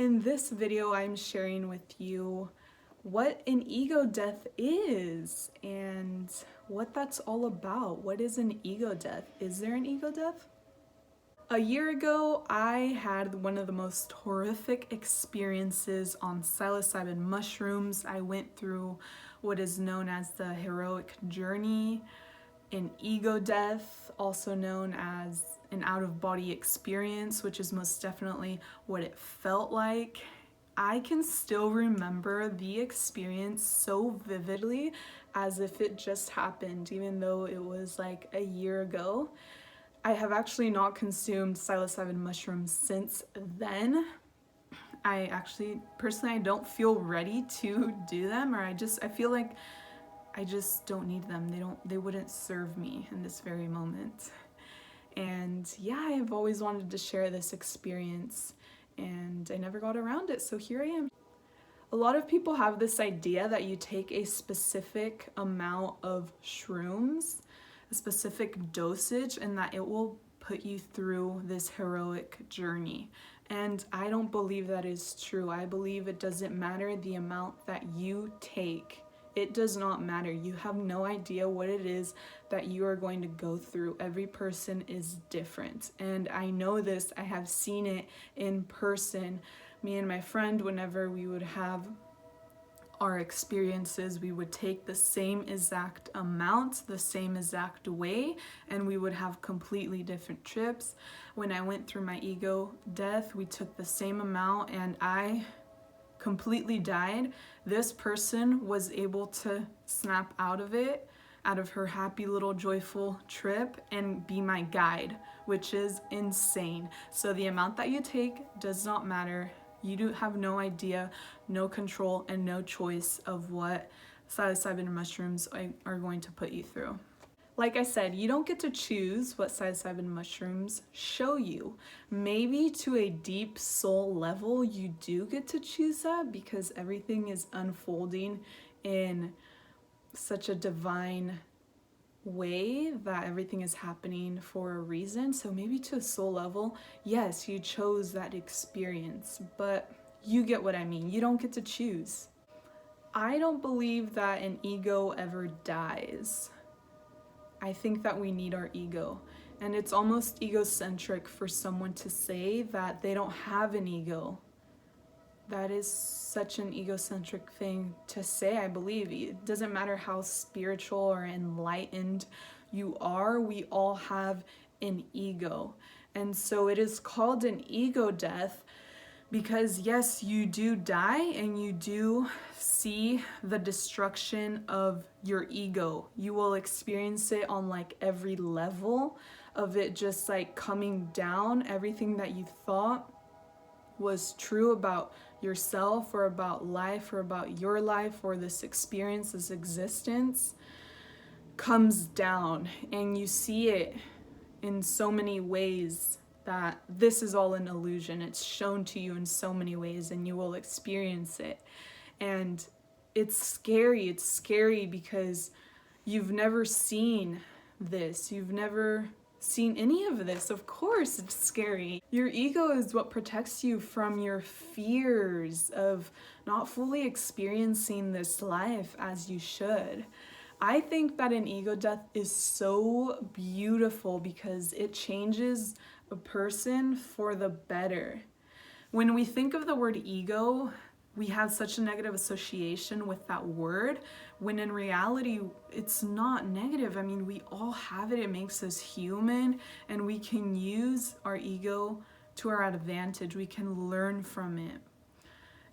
In this video, I'm sharing with you what an ego death is and what that's all about. What is an ego death? Is there an ego death? A year ago, I had one of the most horrific experiences on psilocybin mushrooms. I went through what is known as the heroic journey, an ego death, also known as an out-of-body experience, which is most definitely what it felt like. I can still remember the experience so vividly as if it just happened, even though it was like a year ago. I have actually not consumed psilocybin mushrooms since then. I personally, I don't feel ready to do them, or I feel like I just don't need them. They wouldn't serve me in this very moment. And yeah, I've always wanted to share this experience and I never got around it, so here I am. A lot of people have this idea that you take a specific amount of shrooms, a specific dosage, and that it will put you through this heroic journey. And I don't believe that is true. I believe it doesn't matter the amount that you take. It does not matter. You have no idea what it is that you are going to go through. Every person is different. And I know this, I have seen it in person. Me and my friend, whenever we would have our experiences, we would take the same exact amount, the same exact way, and we would have completely different trips. When I went through my ego death, we took the same amount and I completely died. This person was able to snap out of it, out of her happy little joyful trip, and be my guide, which is insane. So the amount that you take does not matter. You do have no idea, no control, and no choice of what psilocybin mushrooms are going to put you through. Like I said, you don't get to choose what psilocybin mushrooms show you. Maybe to a deep soul level, you do get to choose that because everything is unfolding in such a divine way that everything is happening for a reason. So maybe to a soul level, yes, you chose that experience, but you get what I mean. You don't get to choose. I don't believe that an ego ever dies. I think that we need our ego, and it's almost egocentric for someone to say that they don't have an ego. That is such an egocentric thing to say, I believe. It doesn't matter how spiritual or enlightened you are, we all have an ego. And so it is called an ego death because yes, you do die and you do see the destruction of your ego. You will experience it on like every level of it, just like coming down. Everything that you thought was true about yourself or about life or about your life or this experience, this existence, comes down, and you see it in so many ways that this is all an illusion. It's shown to you in so many ways and you will experience it. And it's scary. It's scary because you've never seen this. You've never seen any of this. Of course, it's scary. Your ego is what protects you from your fears of not fully experiencing this life as you should. I think that an ego death is so beautiful because it changes a person for the better. When we think of the word ego, we have such a negative association with that word, when in reality, it's not negative. I mean, we all have it. It makes us human, and we can use our ego to our advantage. We can learn from it.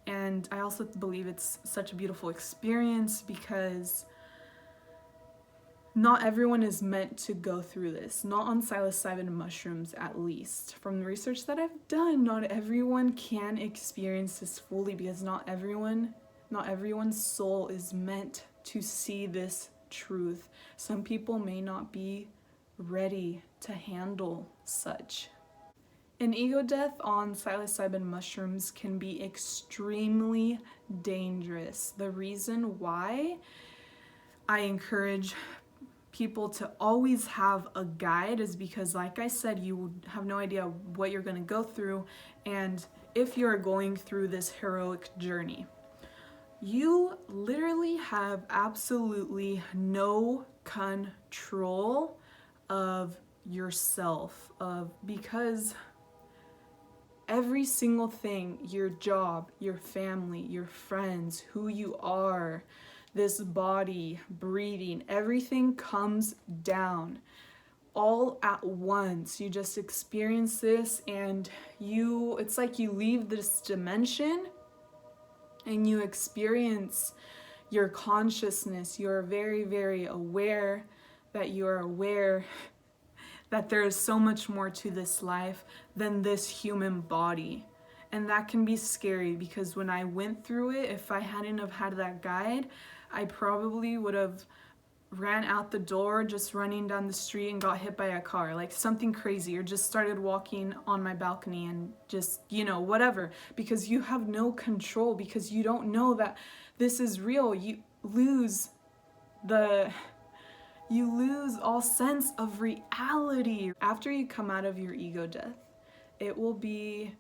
And I also believe it's such a beautiful experience because not everyone is meant to go through this, not on psilocybin mushrooms at least. From the research that I've done, not everyone can experience this fully because not everyone's soul is meant to see this truth. Some people may not be ready to handle such. An ego death on psilocybin mushrooms can be extremely dangerous. The reason why I encourage people to always have a guide is because, like I said, you have no idea what you're going to go through, and if you're going through this heroic journey. You literally have absolutely no control of yourself, because every single thing, your job, your family, your friends, who you are, this body, breathing, everything comes down all at once. You just experience this, and it's like you leave this dimension and you experience your consciousness. You're very, very aware that you're aware that there is so much more to this life than this human body. And that can be scary, because when I went through it, if I hadn't have had that guide, I probably would have ran out the door, just running down the street, and got hit by a car, like something crazy, or just started walking on my balcony and just, whatever, because you have no control, because you don't know that this is real. You lose all sense of reality. After you come out of your ego death, it will be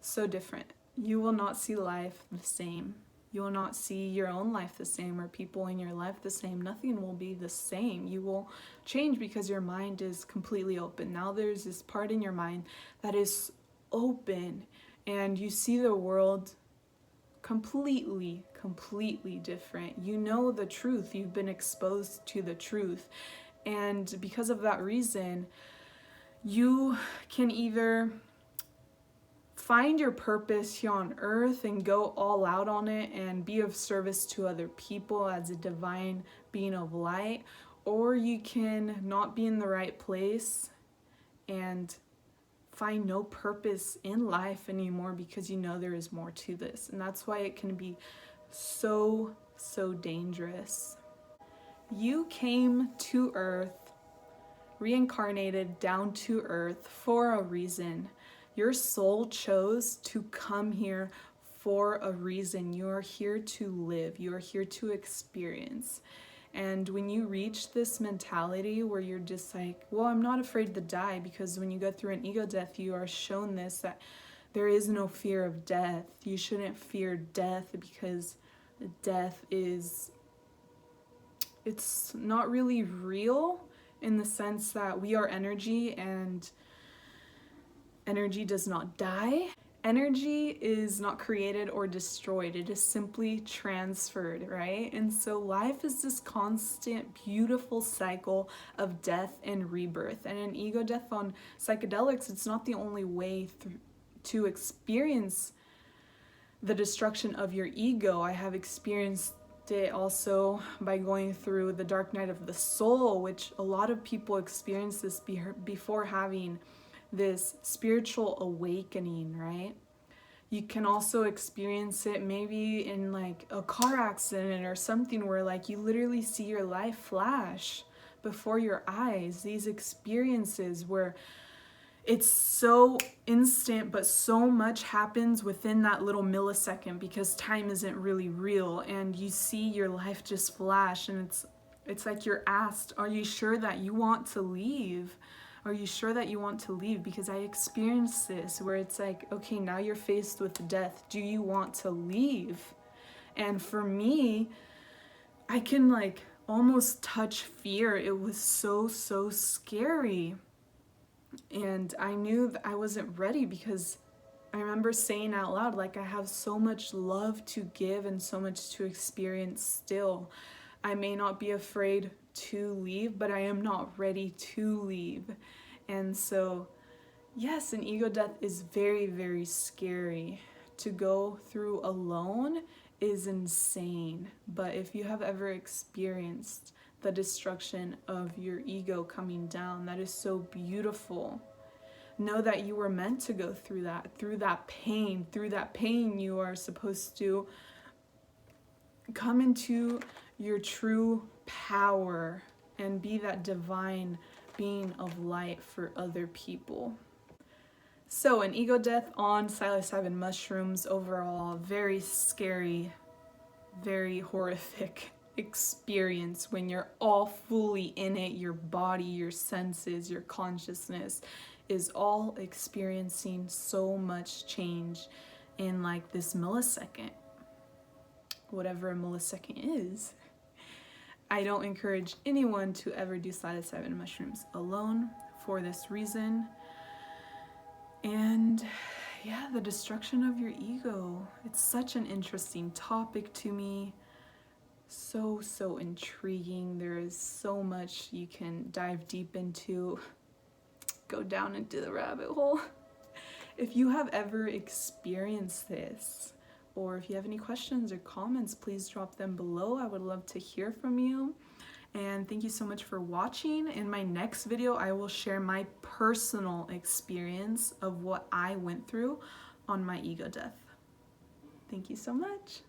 so different. You will not see life the same. You will not see your own life the same, or people in your life the same. Nothing will be the same. You will change because your mind is completely open. Now there's this part in your mind that is open, and you see the world completely different. You know the truth. You've been exposed to the truth. And because of that reason, you can either find your purpose here on earth and go all out on it and be of service to other people as a divine being of light, or you can not be in the right place and find no purpose in life anymore, because you know there is more to this. And that's why it can be so dangerous. You came to earth, reincarnated down to earth for a reason. Your soul chose to come here for a reason. You are here to live. You are here to experience. And when you reach this mentality where you're just like, well, I'm not afraid to die, because when you go through an ego death, you are shown this, that there is no fear of death. You shouldn't fear death, because death it's not really real, in the sense that we are energy, and energy does not die. Energy is not created or destroyed. It is simply transferred, right? And so life is this constant, beautiful cycle of death and rebirth. And an ego death on psychedelics, it's not the only way to experience the destruction of your ego. I have experienced it also by going through the dark night of the soul, which a lot of people experience this before having this spiritual awakening, right? You can also experience it maybe in like a car accident or something, where like you literally see your life flash before your eyes. These experiences where it's so instant, but so much happens within that little millisecond, because time isn't really real, and you see your life just flash, and it's like you're asked, are you sure that you want to leave? Are you sure that you want to leave? Because I experienced this where it's like, okay, now you're faced with death. Do you want to leave? And for me, I can like almost touch fear. It was so scary. And I knew that I wasn't ready, because I remember saying out loud, like, I have so much love to give and so much to experience still. I may not be afraid to leave, but I am not ready to leave. And so, yes, an ego death is very scary. To go through alone is insane. But if you have ever experienced the destruction of your ego coming down, that is so beautiful. Know that you were meant to go through that pain. Through that pain, you are supposed to come into your true power and be that divine being of light for other people. So an ego death on psilocybin mushrooms, overall, very scary, very horrific experience when you're all fully in it, your body, your senses, your consciousness. is all experiencing so much change in like this millisecond, whatever a millisecond is. I don't encourage anyone to ever do psilocybin mushrooms alone for this reason. And yeah, the destruction of your ego. It's such an interesting topic to me. So intriguing. There is so much you can dive deep into. Go down into the rabbit hole. If you have ever experienced this, or if you have any questions or comments, please drop them below. I would love to hear from you. And thank you so much for watching. In my next video, I will share my personal experience of what I went through on my ego death. Thank you so much.